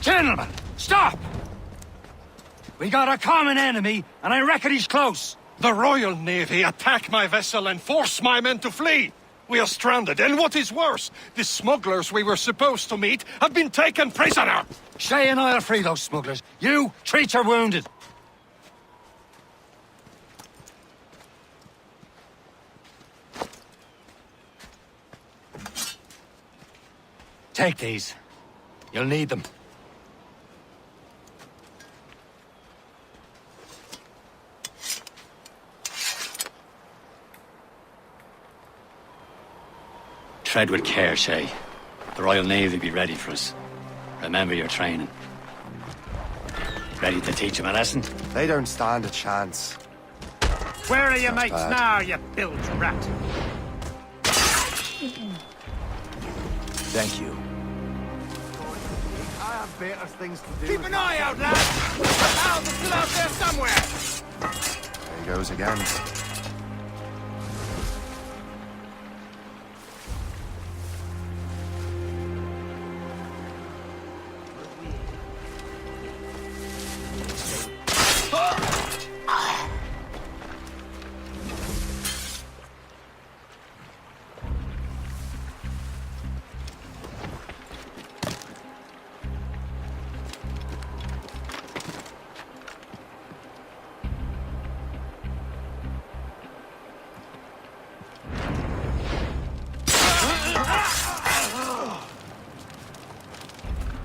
Gentlemen, stop! We got a common enemy, and I reckon he's close. The Royal Navy attack my vessel and force my men to flee. We are stranded, and what is worse, the smugglers we were supposed to meet have been taken prisoner. Shay and I'll free those smugglers. You, treat your wounded. Take these. You'll need them. Tread with care, Shay. The Royal Navy be ready for us. Remember your training. Ready to teach them a lesson? They don't stand a chance. Where are your mates bad. now, you bilge rat? Thank you. I have better things to do. Keep an eye out, lads! The pals are still out there somewhere! There he goes again.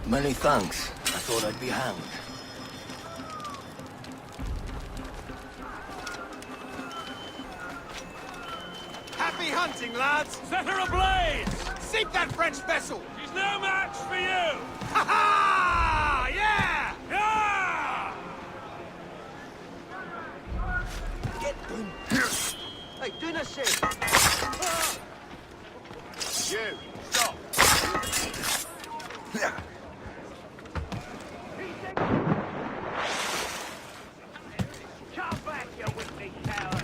Many thanks. I thought I'd be hanged. Happy hunting, lads! Set her ablaze! Sink that French vessel! She's no match for you! Ha ha! Yeah! Yeah! Get them! Hey, do not say! You, stop! Come back, you wicked coward!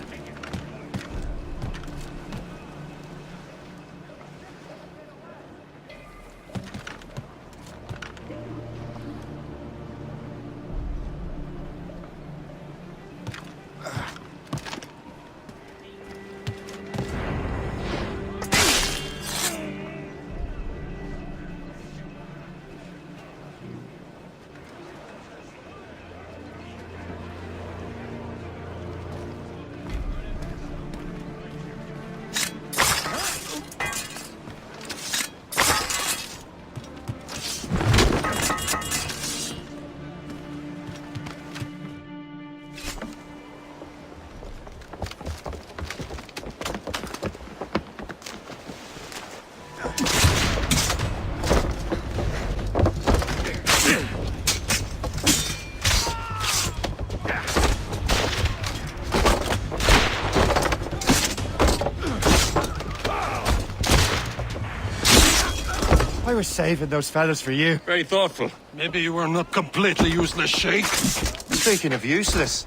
I was saving those fellas for you. Very thoughtful. Maybe you were not completely useless, Shay. Speaking of useless,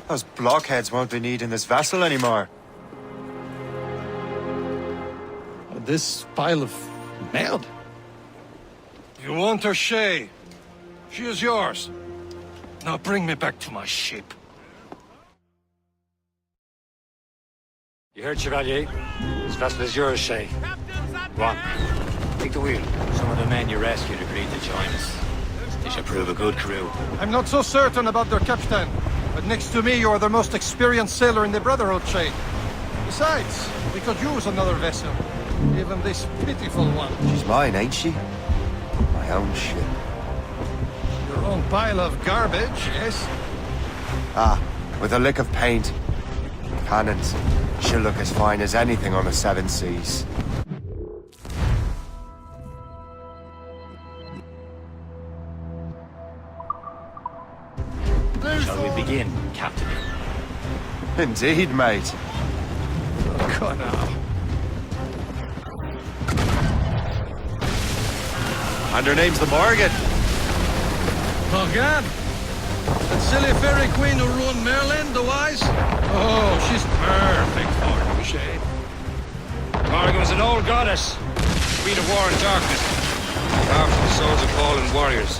those blockheads won't be needing this vessel anymore. This pile of mail? You want her, Shay? She is yours. Now bring me back to my ship. You heard, Chevalier? This vessel is yours, Shay. Go on. Take the wheel. Some of the men you rescued agreed to join us. They should prove a good crew. I'm not so certain about their captain, but next to me you are the most experienced sailor in the Brotherhood, Shay. Besides, we could use another vessel. Even this pitiful one. She's mine, ain't she? My own ship. Your own pile of garbage, yes? Ah, with a lick of paint. Cannons. She'll look as fine as anything on the seven seas. Shall we begin, Captain? Indeed, mate. Come now. And her name's the Morgan. Morgan? That silly fairy queen who ruined Merlin, the wise? Oh, she's perfect for you, Shay. Morgan was an old goddess, queen of war and darkness, carved from the souls of fallen warriors.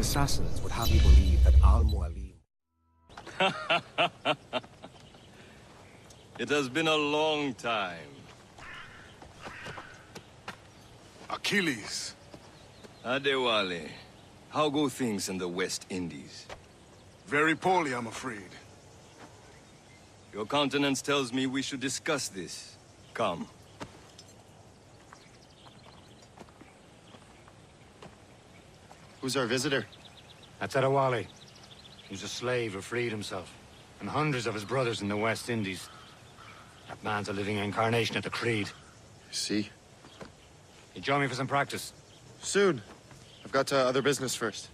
assassins would have you believe that Al-Mualim... It has been a long time. Achilles. Adewale, how go things in the West Indies? Very poorly, I'm afraid. Your countenance tells me we should discuss this. Come. Who's our visitor? That's Adewale. He was a slave who freed himself, and hundreds of his brothers in the West Indies. That man's a living incarnation of the Creed. I see. You join me for some practice? Soon. I've got other business first.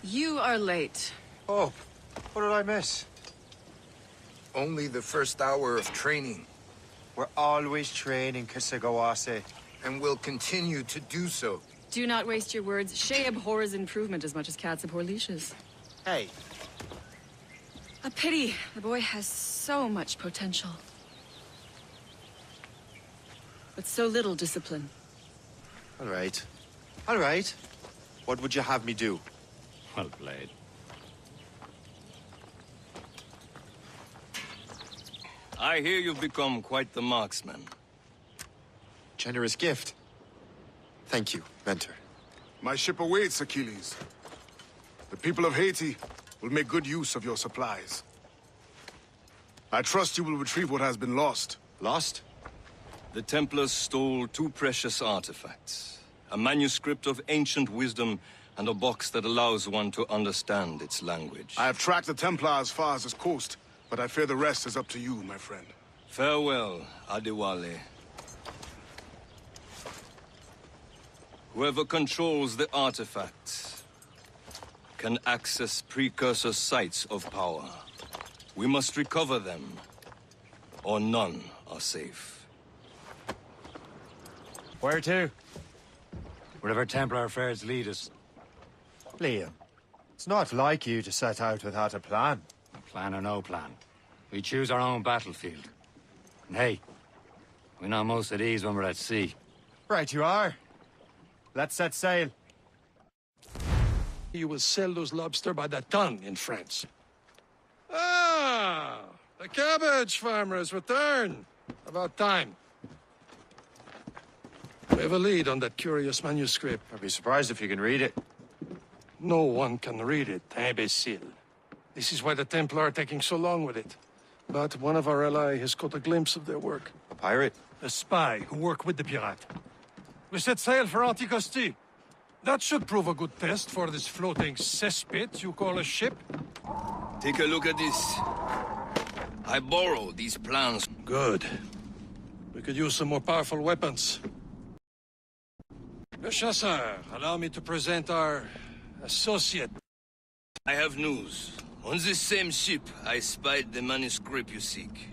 You are late. Oh, what did I miss? Only the first hour of training. We're always training, Kisagawase. And will continue to do so. Do not waste your words. Shay abhors improvement as much as cats abhor leashes. Hey. A pity. The boy has so much potential. But so little discipline. All right. All right. What would you have me do? Well played. I hear you've become quite the marksman. Generous gift. Thank you, mentor. My ship awaits, Achilles. The people of Haiti will make good use of your supplies. I trust you will retrieve what has been lost. Lost? The Templars stole 2 precious artifacts. A manuscript of ancient wisdom and a box that allows one to understand its language. I have tracked the Templar as far as this coast, but I fear the rest is up to you, my friend. Farewell, Adewale. Whoever controls the artifacts can access precursor sites of power. We must recover them, or none are safe. Where to? Wherever Templar affairs lead us. Liam, it's not like you to set out without a plan. Plan or no plan. We choose our own battlefield. And hey, we're not most at ease when we're at sea. Right you are. Let's set sail. You will sell those lobster by the ton in France. Ah, the cabbage farmer has returned. About time. We have a lead on that curious manuscript. I'd be surprised if you can read it. No one can read it, imbecile. This is why the Templar are taking so long with it. But one of our allies has caught a glimpse of their work. A pirate? A spy who worked with the pirate. We set sail for Anticosti. That should prove a good test for this floating cesspit you call a ship. Take a look at this. I borrowed these plans. Good. We could use some more powerful weapons. Le Chasseur, allow me to present our associate. I have news. On this same ship, I spied the manuscript you seek.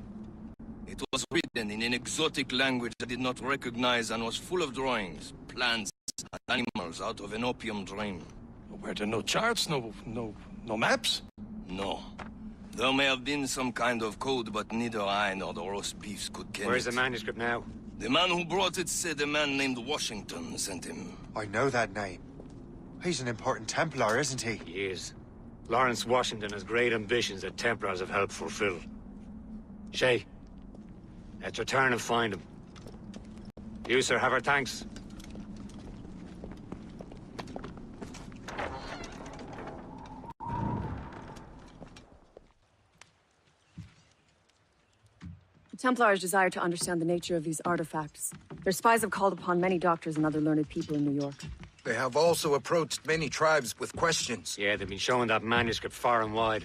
It was written in an exotic language I did not recognize and was full of drawings, plants, and animals out of an opium dream. Were there no charts, no maps? No. There may have been some kind of code, but neither I nor the roast beefs could ken Where's it. the manuscript now? The man who brought it said a man named Washington sent him. I know that name. He's an important Templar, isn't he? He is. Lawrence Washington has great ambitions that Templars have helped fulfill. Shay, let's return and find him. You, sir, have our thanks. The Templars desire to understand the nature of these artifacts. Their spies have called upon many doctors and other learned people in New York. They have also approached many tribes with questions. Yeah, they've been showing that manuscript far and wide.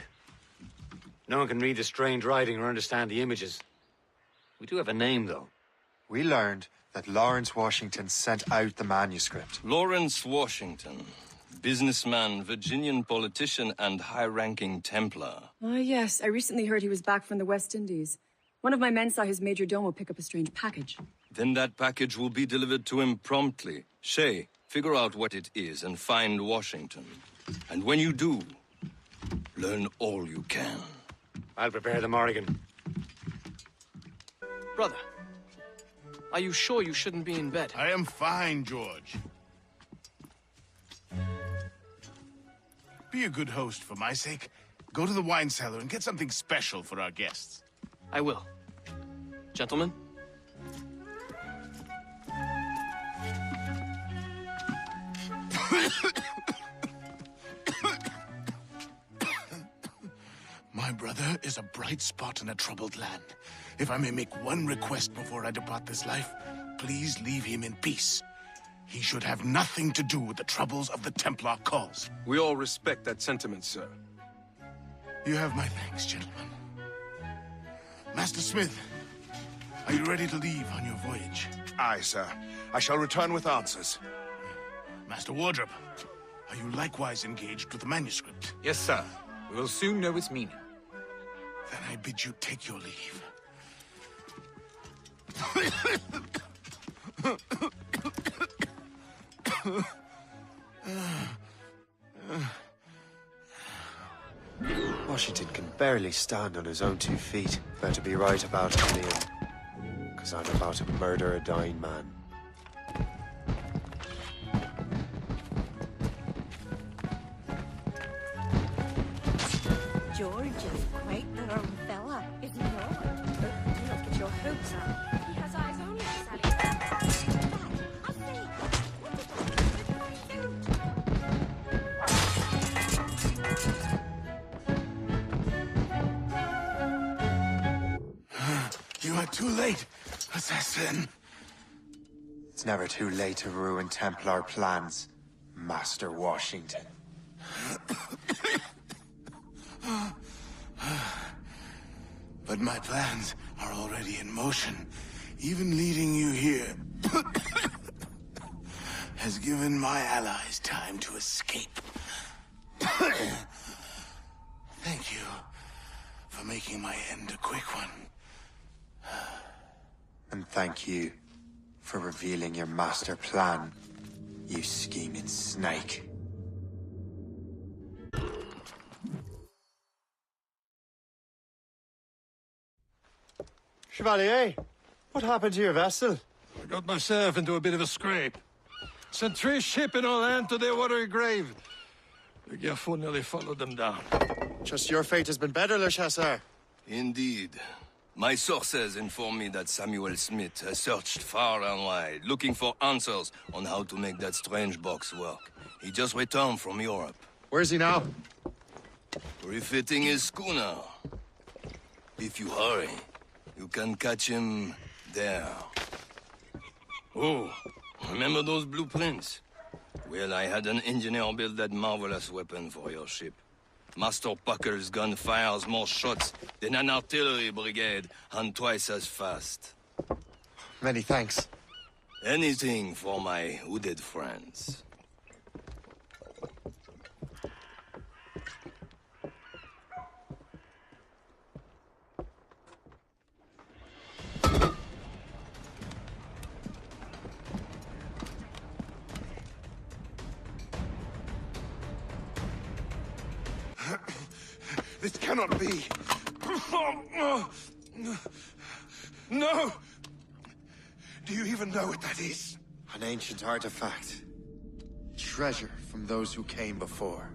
No one can read the strange writing or understand the images. We do have a name, though. We learned that Lawrence Washington sent out the manuscript. Lawrence Washington. Businessman, Virginian politician, and high-ranking Templar. Ah, yes. I recently heard he was back from the West Indies. One of my men saw his major domo pick up a strange package. Then that package will be delivered to him promptly. Shay, figure out what it is and find Washington. And when you do, learn all you can. I'll prepare the Morrigan. Brother, are you sure you shouldn't be in bed? I am fine, George. Be a good host for my sake. Go to the wine cellar and get something special for our guests. I will. Gentlemen? My brother is a bright spot in a troubled land. If I may make one request before I depart this life, please leave him in peace. He should have nothing to do with the troubles of the Templar cause. We all respect that sentiment, sir. You have my thanks, gentlemen. Master Smith, are you ready to leave on your voyage? Aye, sir. I shall return with answers. Master Wardrop, are you likewise engaged with the manuscript? Yes, sir. We will soon know its meaning. Then I bid you take your leave. Washington can barely stand on his own 2 feet. Better be right about it, Liam. Because I'm about to murder a dying man. George is quite the wrong fella, is he not? Look at your hopes up. He has eyes only for Sally. I say, what did You are too late, assassin. It's never too late to ruin Templar plans, Master Washington. But my plans are already in motion. Even leading you here has given my allies time to escape. Thank you for making my end a quick one. And thank you for revealing your master plan, you scheming snake. Chevalier, what happened to your vessel? I got myself into a bit of a scrape. Sent 3 ship in all hand to their watery grave. The Garfou nearly followed them down. Just your fate has been better, Le Chasseur. Indeed. My sources inform me that Samuel Smith has searched far and wide, looking for answers on how to make that strange box work. He just returned from Europe. Where's he now? Refitting his schooner. If you hurry, you can catch him there. Oh, remember those blueprints? Well, I had an engineer build that marvelous weapon for your ship. Master Puckle's gun fires more shots than an artillery brigade, and twice as fast. Many thanks. Anything for my hooded friends. This cannot be. No! Do you even know what that is? An ancient artifact. Treasure from those who came before.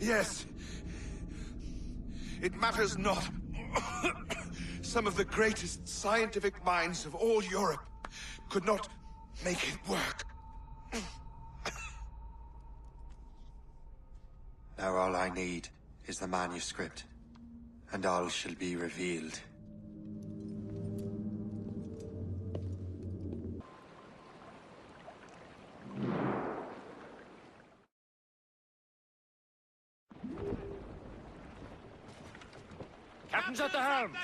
Yes. It matters not. Some of the greatest scientific minds of all Europe could not make it work. Now all I need is the manuscript, and all shall be revealed. Captain's at the helm!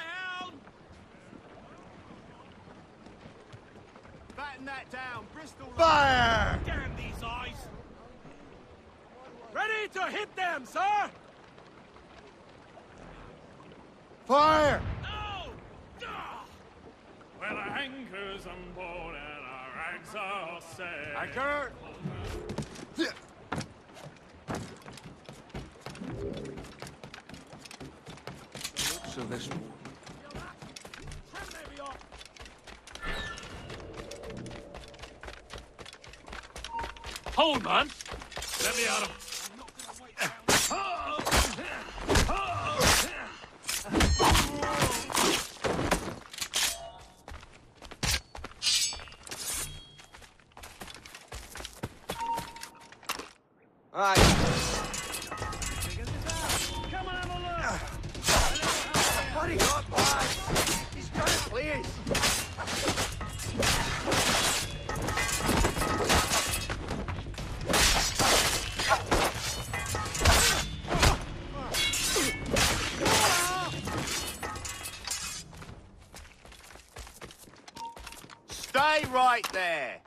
Batten that down, Bristol. Fire! Damn these eyes! Ready to hit them, sir! Fire! No! Well, our anchor's on board and our rags are set. Anchor! So this Hold, man! Let me at him. Aye. What do you got, boy? He's got it, please. Stay right there.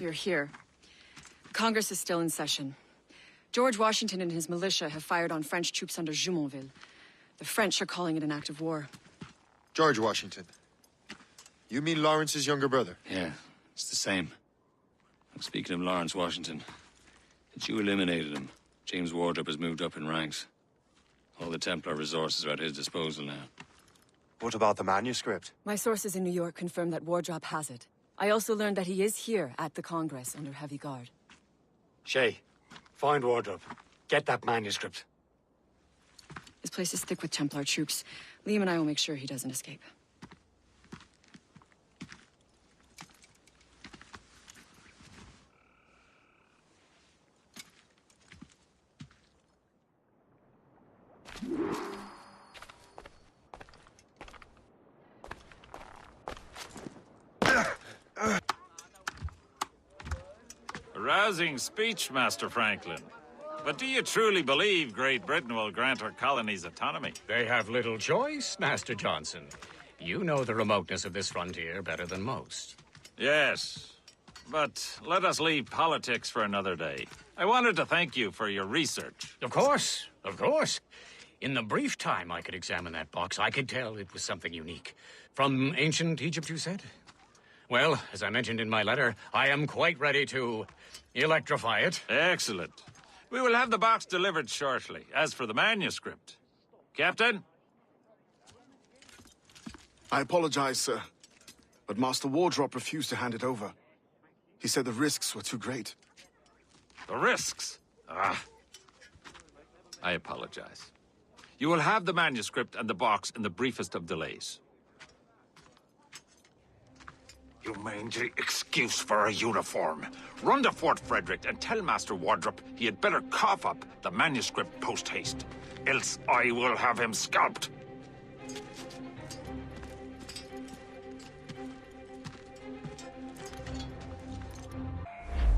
You're here. Congress is still in session. George Washington and his militia have fired on French troops under Jumonville. The French are calling it an act of war. George Washington. You mean Lawrence's younger brother? Yeah, it's the same. And speaking of Lawrence Washington, since you eliminated him, James Wardrop has moved up in ranks. All the Templar resources are at his disposal now. What about the manuscript? My sources in New York confirm that Wardrop has it. I also learned that he is here at the Congress under heavy guard. Shay, find Wardrop. Get that manuscript. This place is thick with Templar troops. Liam and I will make sure he doesn't escape. A rousing speech, Master Franklin. But do you truly believe Great Britain will grant her colonies autonomy? They have little choice, Master Johnson. You know the remoteness of this frontier better than most. Yes, but let us leave politics for another day. I wanted to thank you for your research. Of course, of course. In the brief time I could examine that box, I could tell it was something unique. From ancient Egypt, you said? Well, as I mentioned in my letter, I am quite ready to electrify it. Excellent. We will have the box delivered shortly. As for the manuscript... Captain? I apologize, sir. But Master Wardrop refused to hand it over. He said the risks were too great. The risks? I apologize. You will have the manuscript and the box in the briefest of delays. You mangy excuse for a uniform. Run to Fort Frederick and tell Master Wardrop he had better cough up the manuscript post-haste. Else I will have him scalped.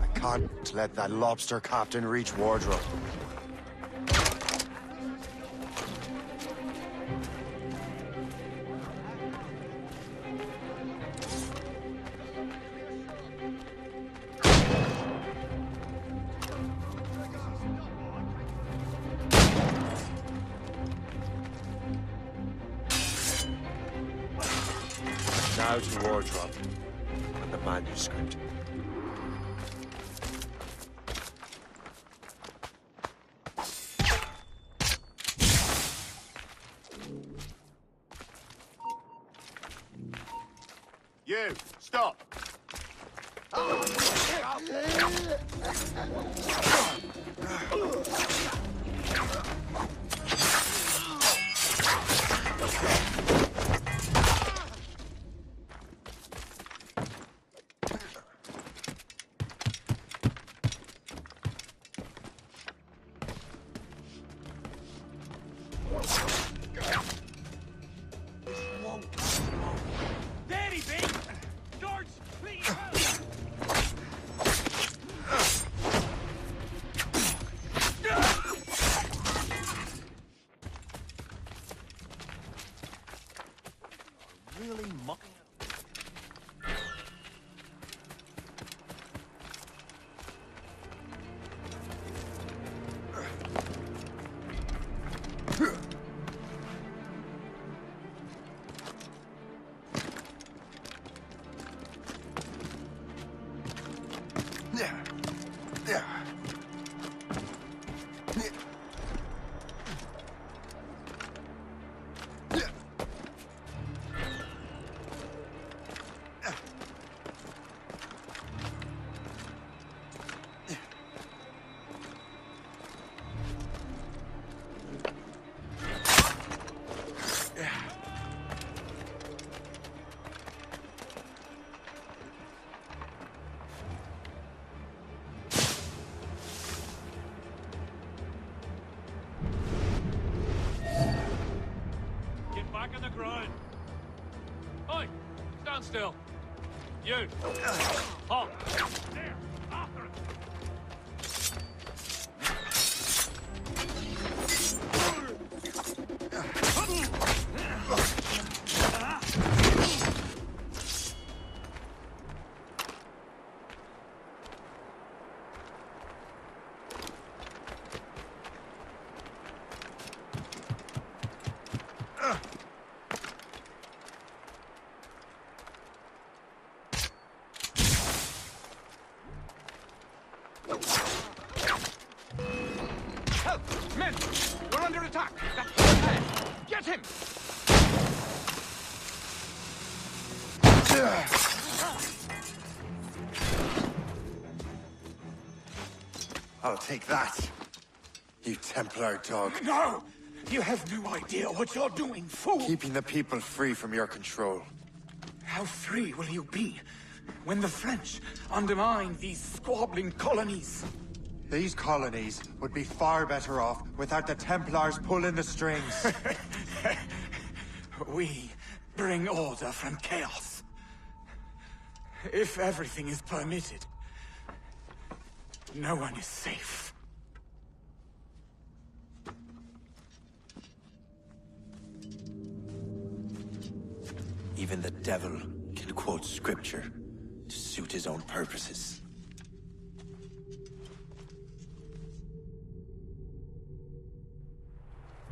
I can't let that lobster captain reach Wardrop. Now to Wardrop and the manuscript. You, stop! There he be! George, please! really mocking. Back on the ground. Oi! Stand still. You. Halt. There. After it. Men! We're under attack! Get him! I'll take that, you Templar dog. No! You have no idea what you're doing, fool! Keeping the people free from your control. How free will you be when the French undermine these squabbling colonies? These colonies would be far better off without the Templars pulling the strings. We bring order from chaos. If everything is permitted, no one is safe. Even the devil can quote scripture to suit his own purposes.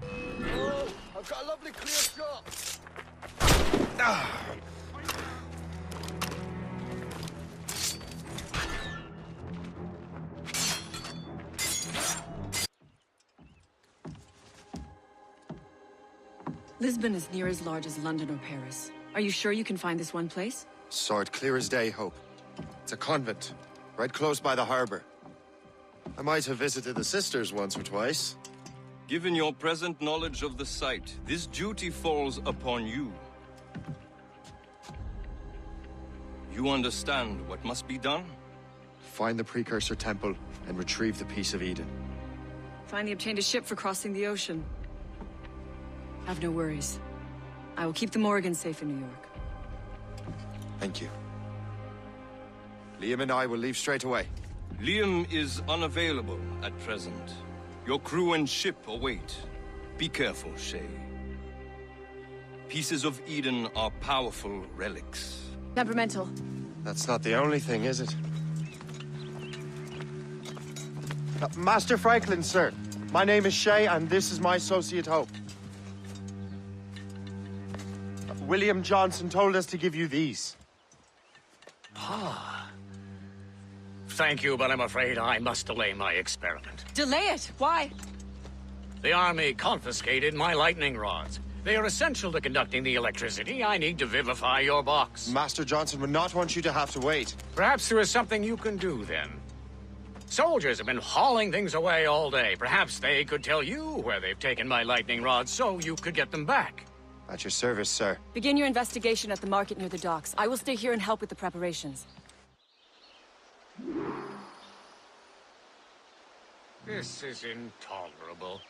I've got a lovely clear shot. Lisbon is near as large as London or Paris. Are you sure you can find this one place? Saw it clear as day, Hope. It's a convent, right close by the harbor. I might have visited the sisters once or twice. Given your present knowledge of the site, this duty falls upon you. You understand what must be done? Find the precursor temple and retrieve the Piece of Eden. Finally obtained a ship for crossing the ocean. Have no worries. I will keep the Morgans safe in New York. Thank you. Liam and I will leave straight away. Liam is unavailable at present. Your crew and ship await. Be careful, Shay. Pieces of Eden are powerful relics. Temperamental. That's not the only thing, is it? Master Franklin, sir. My name is Shay, and this is my associate Hope. William Johnson told us to give you these. Ah. Thank you, but I'm afraid I must delay my experiment. Delay it? Why? The army confiscated my lightning rods. They are essential to conducting the electricity I need to vivify your box. Master Johnson would not want you to have to wait. Perhaps there is something you can do, then. Soldiers have been hauling things away all day. Perhaps they could tell you where they've taken my lightning rods so you could get them back. At your service, sir. Begin your investigation at the market near the docks. I will stay here and help with the preparations. This is intolerable.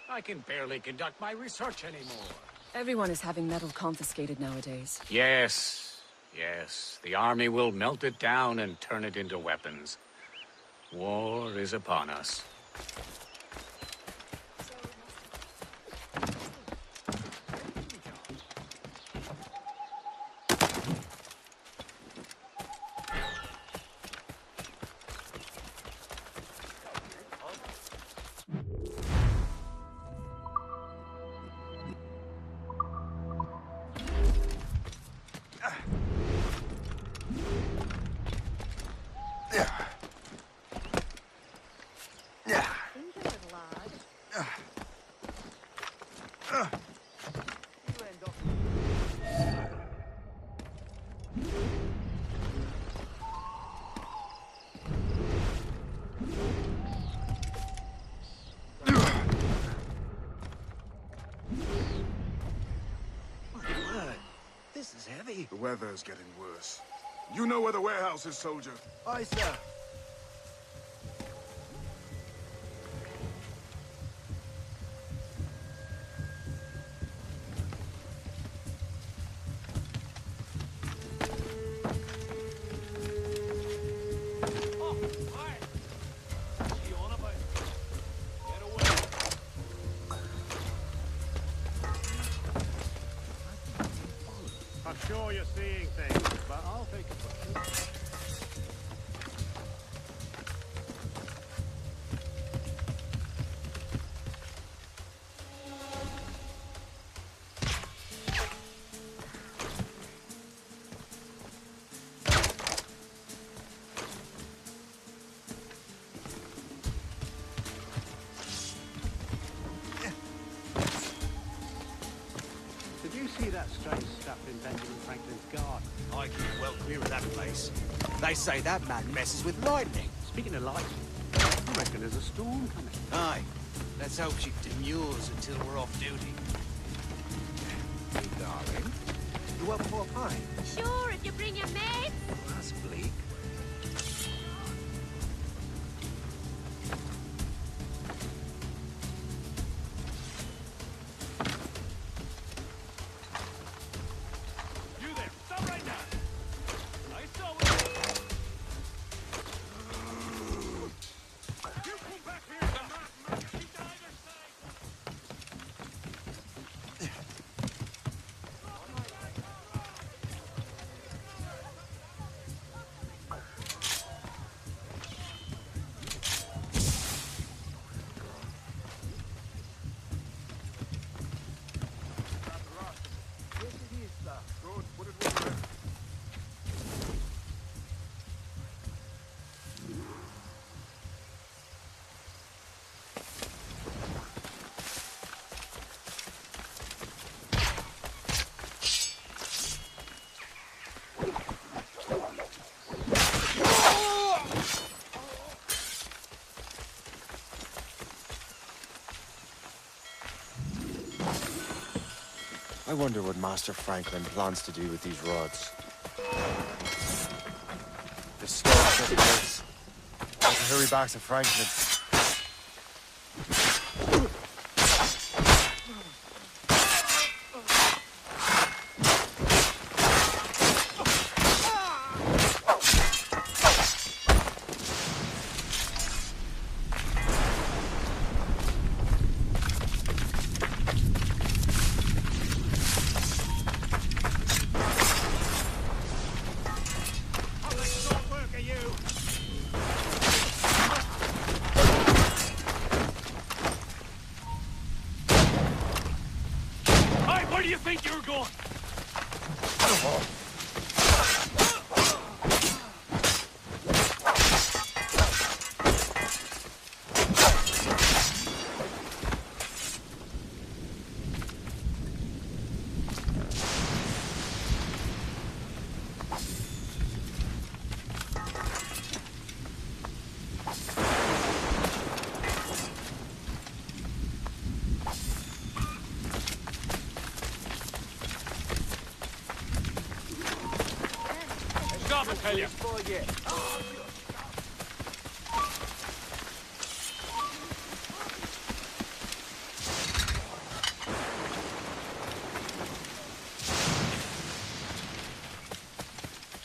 I can barely conduct my research anymore. Everyone is having metal confiscated nowadays. Yes, yes. The army will melt it down and turn it into weapons. War is upon us. heavy. The weather's getting worse. You know where the warehouse is, soldier. Aye, sir. I'm sure you're seeing things, but I'll take it from you. Did you see that strange stuff in Benjamin Franklin's garden? I keep well clear of that place. They say that man messes with lightning. Speaking of lightning, I reckon there's a storm coming. Aye. Let's hope she demurs until we're off duty. Hey, darling. You up for a pint? Sure, if you bring your mates. That's bleak. You there! Stop right now! I saw what you pull back here! Keep to either side! Yes, it is, sir. Good. Put it with you. I wonder what Master Franklin plans to do with these rods. The storm's getting worse. I have to hurry back to Franklin. Hey, where do you think you're going? Stop, I tell you!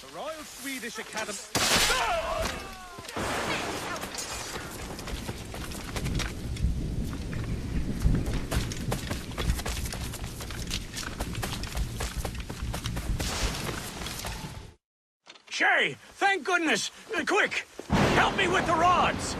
The Royal Swedish Academy... Shay! Thank goodness! Quick! Help me with the rods!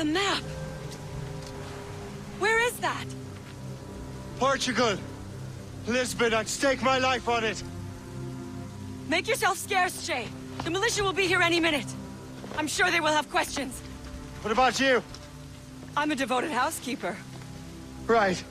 The map! Where is that? Portugal! Lisbon, I'd stake my life on it! Make yourself scarce, Shay. The militia will be here any minute. I'm sure they will have questions. What about you? I'm a devoted housekeeper. Right.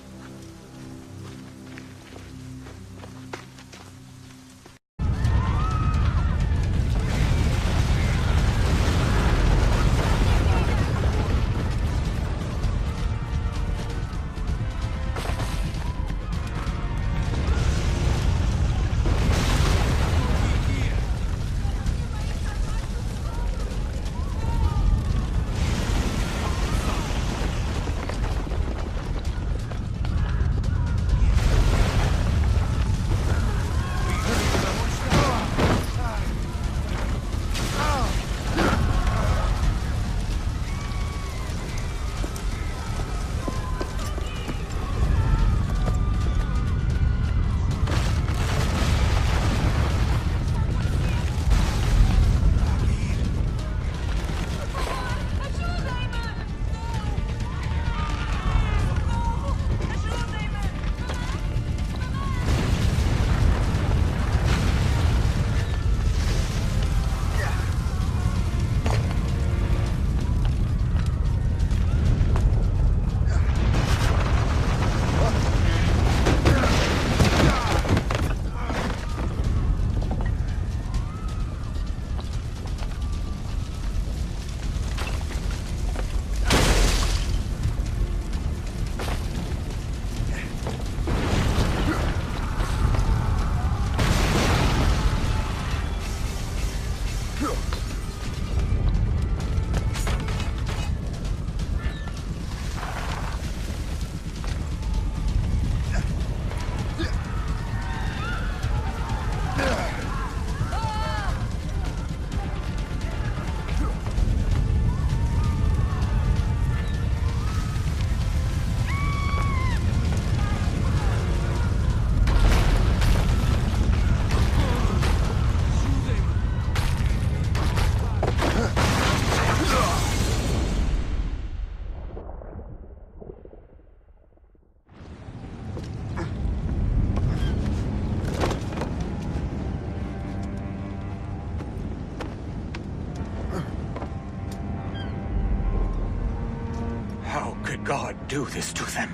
God do this to them?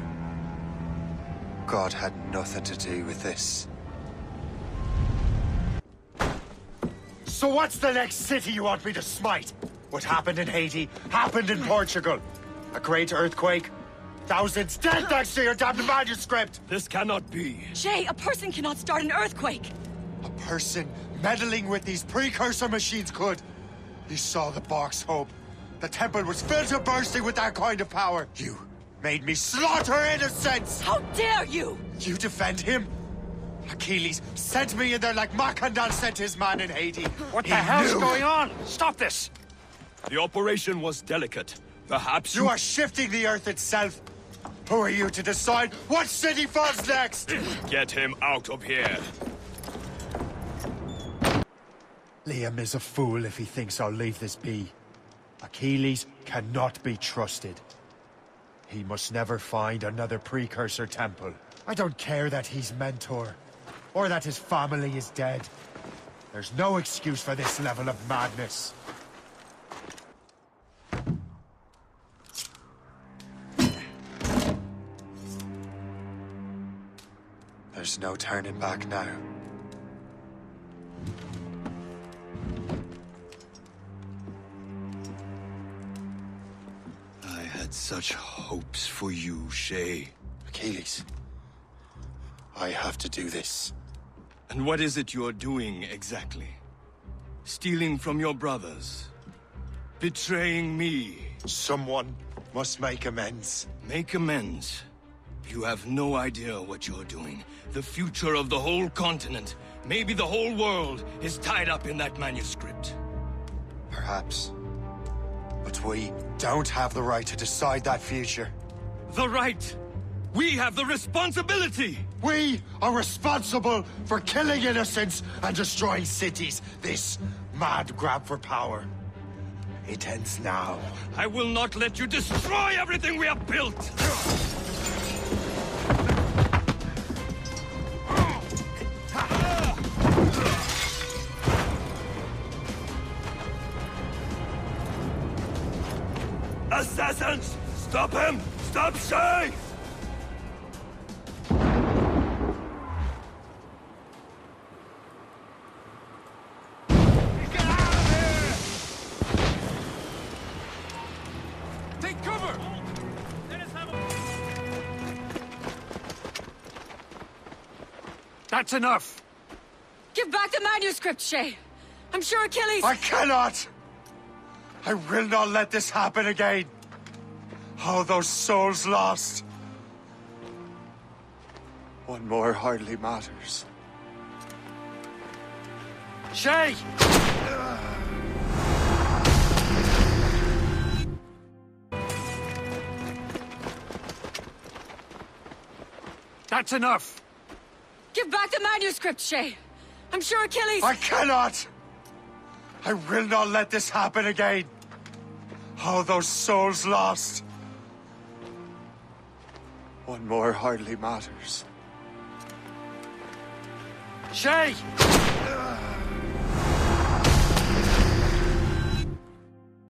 God had nothing to do with this. So what's the next city you want me to smite? What happened in Haiti happened in Portugal. A great earthquake. Thousands dead thanks to your damned manuscript! This cannot be. Shay, a person cannot start an earthquake! A person meddling with these precursor machines could. You saw the box, Hope. The temple was filled to bursting with that kind of power. You made me slaughter innocents! How dare you! You defend him? Achilles sent me in there like Macandal sent his man in Haiti. What the hell's going on? Stop this! The operation was delicate. Perhaps you are shifting the earth itself. Who are you to decide what city falls next? Get him out of here. Liam is a fool if he thinks I'll leave this be. Achilles cannot be trusted. He must never find another precursor temple. I don't care that he's mentor, or that his family is dead. There's no excuse for this level of madness. There's no turning back now. I had such hopes for you, Shay. Achilles, I have to do this. And what is it you're doing exactly? Stealing from your brothers? Betraying me? Someone must make amends. Make amends? You have no idea what you're doing. The future of the whole continent, maybe the whole world, is tied up in that manuscript. Perhaps. But we don't have the right to decide that future. The right! We have the responsibility! We are responsible for killing innocents and destroying cities. This mad grab for power. It ends now. I will not let you destroy everything we have built! Assassins! Stop him! Stop Shay! Take cover! That's enough! Give back the manuscript, Shay! I'm sure Achilles... I cannot! I will not let this happen again! All those souls lost! One more hardly matters. Shay! That's enough! Give back the manuscript, Shay! I'm sure Achilles... I cannot! I will not let this happen again! All those souls lost! One more hardly matters. Shay!